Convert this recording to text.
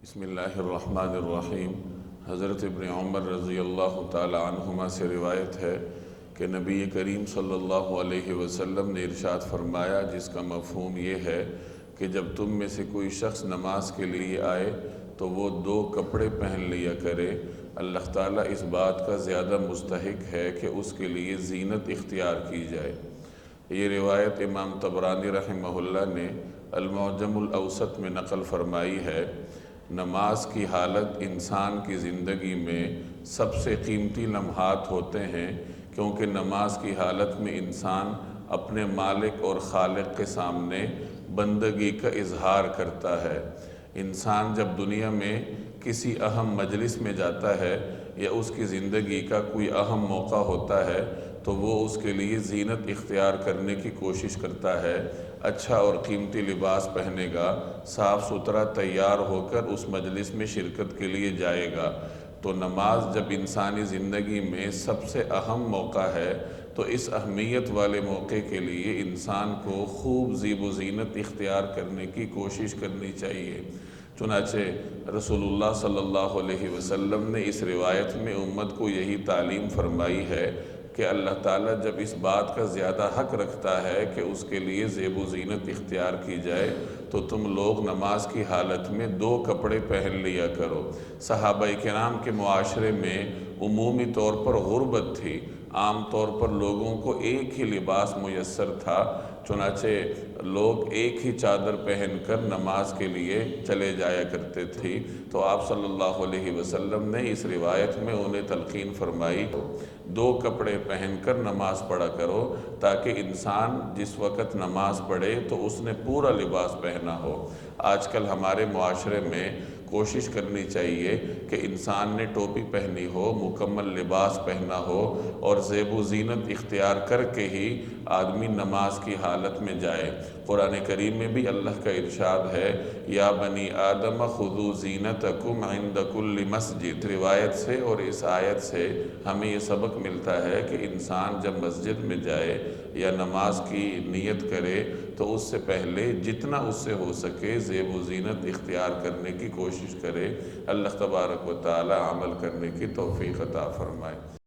بسم اللہ الرحمن الرحیم۔ حضرت ابن عمر رضی اللہ تعالی عنہما سے روایت ہے کہ نبی کریم صلی اللہ علیہ وسلم نے ارشاد فرمایا، جس کا مفہوم یہ ہے کہ جب تم میں سے کوئی شخص نماز کے لیے آئے تو وہ 2 کپڑے پہن لیا کرے۔ اللہ تعالیٰ اس بات کا زیادہ مستحق ہے کہ اس کے لیے زینت اختیار کی جائے۔ یہ روایت امام طبرانی رحمہ اللہ نے المعجم الاوسط میں نقل فرمائی ہے۔ نماز کی حالت انسان کی زندگی میں سب سے قیمتی لمحات ہوتے ہیں، کیونکہ نماز کی حالت میں انسان اپنے مالک اور خالق کے سامنے بندگی کا اظہار کرتا ہے۔ انسان جب دنیا میں کسی اہم مجلس میں جاتا ہے یا اس کی زندگی کا کوئی اہم موقع ہوتا ہے تو وہ اس کے لیے زینت اختیار کرنے کی کوشش کرتا ہے، اچھا اور قیمتی لباس پہنے گا، صاف ستھرا تیار ہو کر اس مجلس میں شرکت کے لیے جائے گا۔ تو نماز جب انسانی زندگی میں سب سے اہم موقع ہے تو اس اہمیت والے موقع کے لیے انسان کو خوب زیب و زینت اختیار کرنے کی کوشش کرنی چاہیے۔ چنانچہ رسول اللہ صلی اللہ علیہ وسلم نے اس روایت میں امت کو یہی تعلیم فرمائی ہے کہ اللہ تعالیٰ جب اس بات کا زیادہ حق رکھتا ہے کہ اس کے لیے زیب و زینت اختیار کی جائے تو تم لوگ نماز کی حالت میں 2 کپڑے پہن لیا کرو۔ صحابہ کرام کے معاشرے میں عمومی طور پر غربت تھی، عام طور پر لوگوں کو ایک ہی لباس میسر تھا، چنانچہ لوگ ایک ہی چادر پہن کر نماز کے لیے چلے جایا کرتے تھے۔ تو آپ صلی اللہ علیہ وسلم نے اس روایت میں انہیں تلقین فرمائی، 2 کپڑے پہن کر نماز پڑھا کرو تاکہ انسان جس وقت نماز پڑھے تو اس نے پورا لباس پہنا ہو۔ آج کل ہمارے معاشرے میں کوشش کرنی چاہیے کہ انسان نے ٹوپی پہنی ہو، مکمل لباس پہنا ہو اور زیب و زینت اختیار کر کے ہی آدمی نماز کی حالت میں جائے۔ قرآن کریم میں بھی اللہ کا ارشاد ہے، یا بنی آدم خذوا زینتکم عند کل مسجد۔ روایت سے اور اس آیت سے ہمیں یہ سبق ملتا ہے کہ انسان جب مسجد میں جائے یا نماز کی نیت کرے تو اس سے پہلے جتنا اس سے ہو سکے زیب و زینت اختیار کرنے کی کوشش کرے۔ اللہ تبارک و تعالی عمل کرنے کی توفیق عطا فرمائے۔